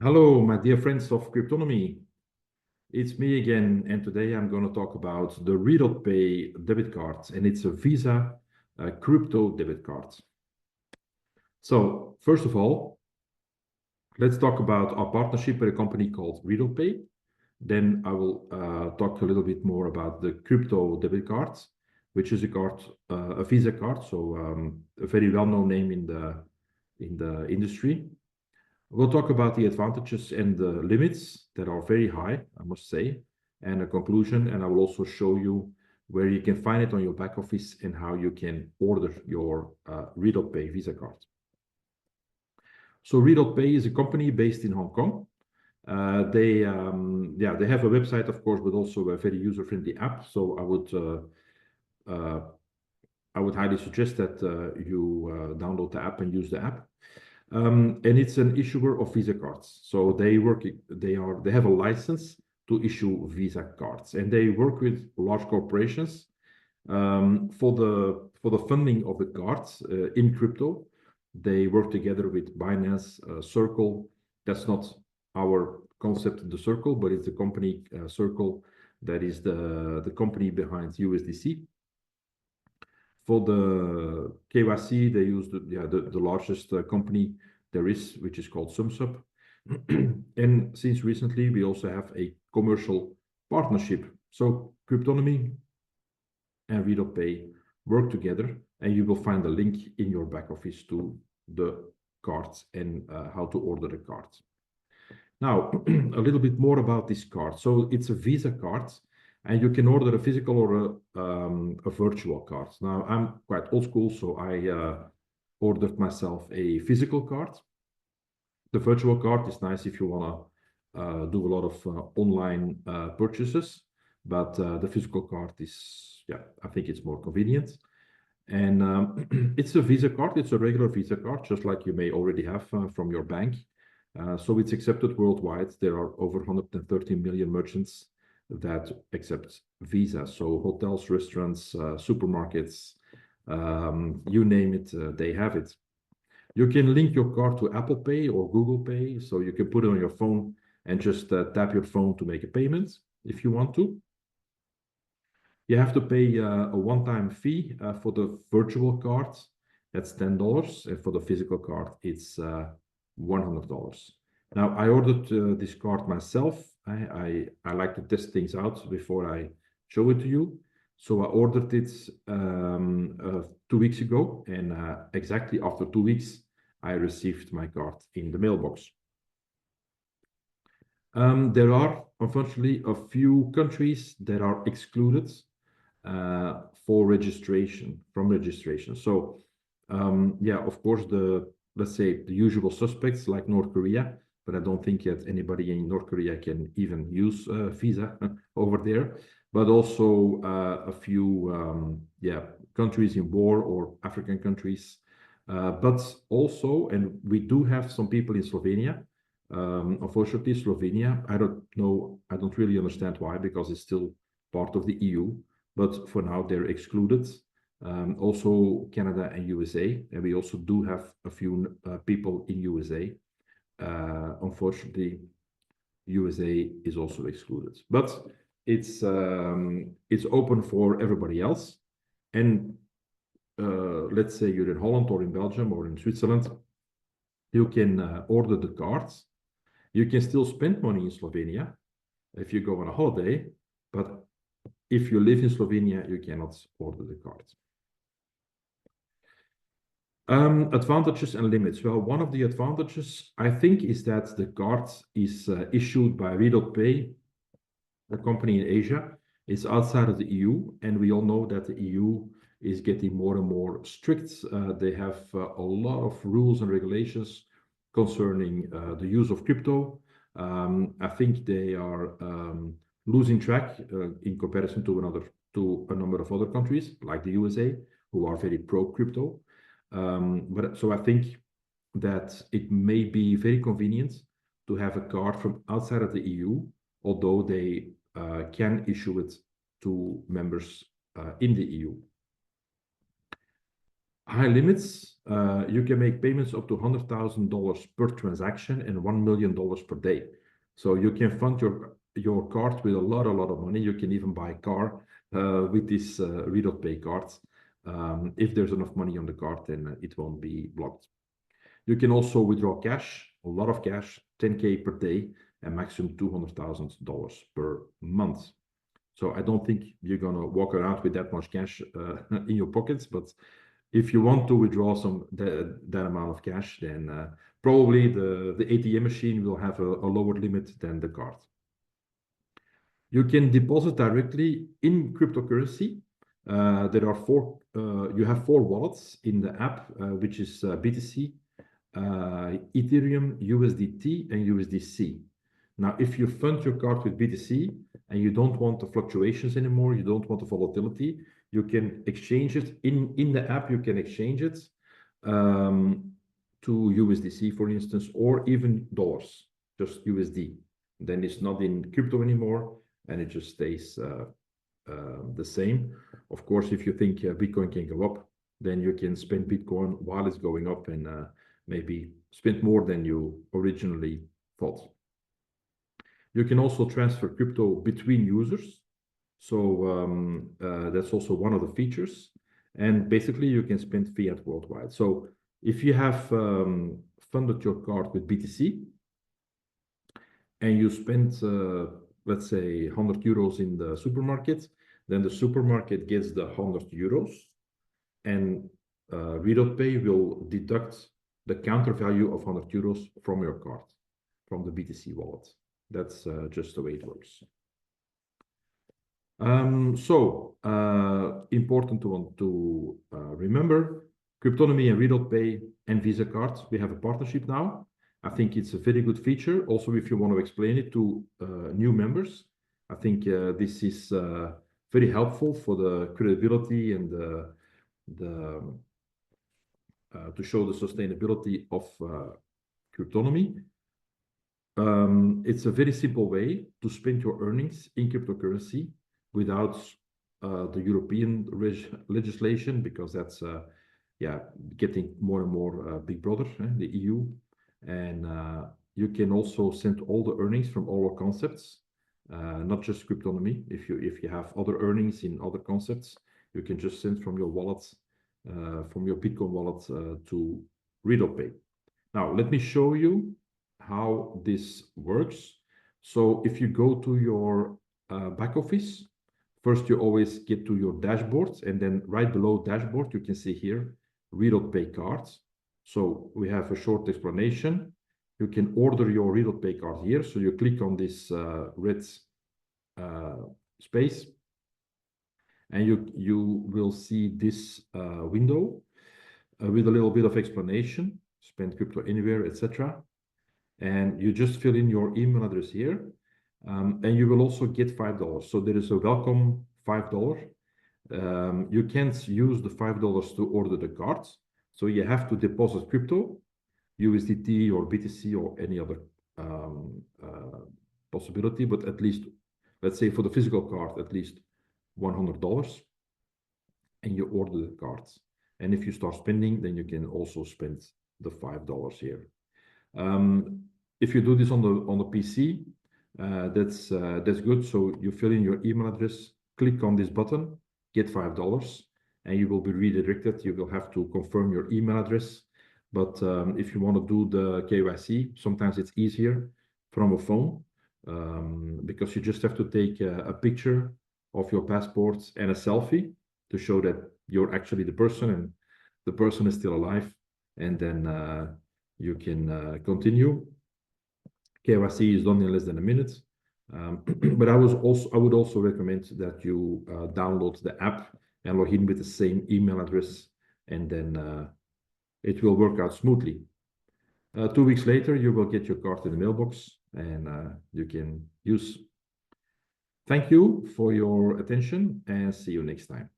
Hello, my dear friends of Kryptonomy. It's me again, and today I'm going to talk about the RedotPay debit card, and it's a Visa crypto debit card. So, first of all, let's talk about our partnership with a company called RedotPay. Then I will talk a little bit more about the crypto debit card, which is a card, a Visa card, so a very well-known name in the industry. We'll talk about the advantages and the limits that are very high, I must say, and a conclusion. And I will also show you where you can find it on your back office and how you can order your RedotPay Visa card. So RedotPay is a company based in Hong Kong. They have a website, of course, but also a very user-friendly app. So I would highly suggest that you download the app and use the app. And it's an issuer of Visa cards. So they have a license to issue Visa cards, and they work with large corporations for the funding of the cards in crypto. They work together with Binance, Circle. That's not our concept, the Circle, but it's the company Circle that is the company behind USDC. For the KYC, they use the largest company there is, which is called SumSub. And since recently, we also have a commercial partnership. So Kryptonomy and RedotPay work together, and you will find a link in your back office to the cards and how to order the cards. Now, a little bit more about this card. So it's a Visa card, and you can order a physical or a virtual card. Now, I'm quite old school, so I ordered myself a physical card. The virtual card is nice if you want to do a lot of online purchases, but the physical card is, I think it's more convenient. And it's a Visa card. It's a regular Visa card, just like you may already have from your bank. So it's accepted worldwide. There are over 130 million merchants that accept Visa. So hotels, restaurants, supermarkets, you name it, they have it. You can link your card to Apple Pay or Google Pay. So you can put it on your phone and just tap your phone to make a payment if you want to. You have to pay a one-time fee for the virtual card. That's $10. And for the physical card, it's $100. Now, I ordered this card myself. I like to test things out before I show it to you. So I ordered it 2 weeks ago, and exactly after 2 weeks, I received my card in the mailbox. There are, unfortunately, a few countries that are excluded from registration. So, of course, let's say the usual suspects like North Korea, but I don't think that anybody in North Korea can even use Visa over there. But also a few countries in war or African countries. But also, and we do have some people in Slovenia. Unfortunately, Slovenia, I don't know, I don't really understand why, because it's still part of the EU. But for now, they're excluded. Also Canada and USA, and we also do have a few people in USA. Unfortunately, USA is also excluded, but it's open for everybody else. And let's say you're in Holland or in Belgium or in Switzerland, you can order the cards. You can still spend money in Slovenia if you go on a holiday, but if you live in Slovenia, you cannot order the cards. Advantages and limits. Well, one of the advantages, I think, is that the card is issued by RedotPay, a company in Asia. It's outside of the EU, and we all know that the EU is getting more and more strict. They have a lot of rules and regulations concerning the use of crypto. I think they are losing track in comparison to a number of other countries, like the USA, who are very pro-crypto. So I think that it may be very convenient to have a card from outside of the EU, although they can issue it to members in the EU. High limits, you can make payments up to $100,000 per transaction and $1 million per day. So you can fund your card with a lot of money. You can even buy a car with this RedotPay cards. If there's enough money on the card, then it won't be blocked. You can also withdraw cash, a lot of cash, 10K per day, and maximum $200,000 per month. So I don't think you're gonna walk around with that much cash in your pockets, but if you want to withdraw that amount of cash, then probably the ATM machine will have a lower limit than the card. You can deposit directly in cryptocurrency. You have 4 wallets in the app, which is BTC, Ethereum, USDT, and USDC. Now, if you fund your card with BTC and you don't want the fluctuations anymore, you don't want the volatility, you can exchange it in the app. You can exchange it to USDC, for instance, or even dollars, just USD. Then it's not in crypto anymore, and it just stays the same. Of course, if you think Bitcoin can go up, then you can spend Bitcoin while it's going up and maybe spend more than you originally thought. You can also transfer crypto between users. So that's also one of the features. And basically, you can spend fiat worldwide. So if you have funded your card with BTC and you spend, let's say, 100 euros in the supermarket, then the supermarket gets the 100 euros. And RedotPay will deduct the counter value of 100 euros from your card, from the BTC wallet. That's just the way it works. Important to remember, Kryptonomy and RedotPay and Visa cards, we have a partnership now. I think it's a very good feature. Also, if you want to explain it to new members, I think this is very helpful for the credibility and to show the sustainability of Kryptonomy. It's a very simple way to spend your earnings in cryptocurrency without the European legislation, because that's getting more and more big brother, the EU. And you can also send all the earnings from all our concepts, not just Kryptonomy. If you have other earnings in other concepts, you can just send from your wallets, from your Bitcoin wallet to RedotPay. Now, let me show you how this works. So if you go to your back office, first you always get to your dashboard, and then right below dashboard, you can see here, RedotPay cards. So we have a short explanation. You can order your RedotPay card here. So you click on this red space, and you will see this window with a little bit of explanation, spend crypto anywhere, etc. And you just fill in your email address here, and you will also get $5. So there is a welcome $5. You can't use the $5 to order the cards. So you have to deposit crypto, USDT or BTC or any other possibility, but at least, let's say for the physical card, at least $100, and you order the cards. And if you start spending, then you can also spend the $5 here. If you do this on the PC, that's good. So you fill in your email address, click on this button, get $5, and you will be redirected. You will have to confirm your email address. But if you want to do the KYC, sometimes it's easier from a phone, because you just have to take a picture of your passports and a selfie to show that you're actually the person and the person is still alive. And then you can continue. KYC is done in less than a minute. But I would also recommend that you download the app and log in with the same email address, and then it will work out smoothly. 2 weeks later, you will get your card in the mailbox, and you can use. Thank you for your attention, and see you next time.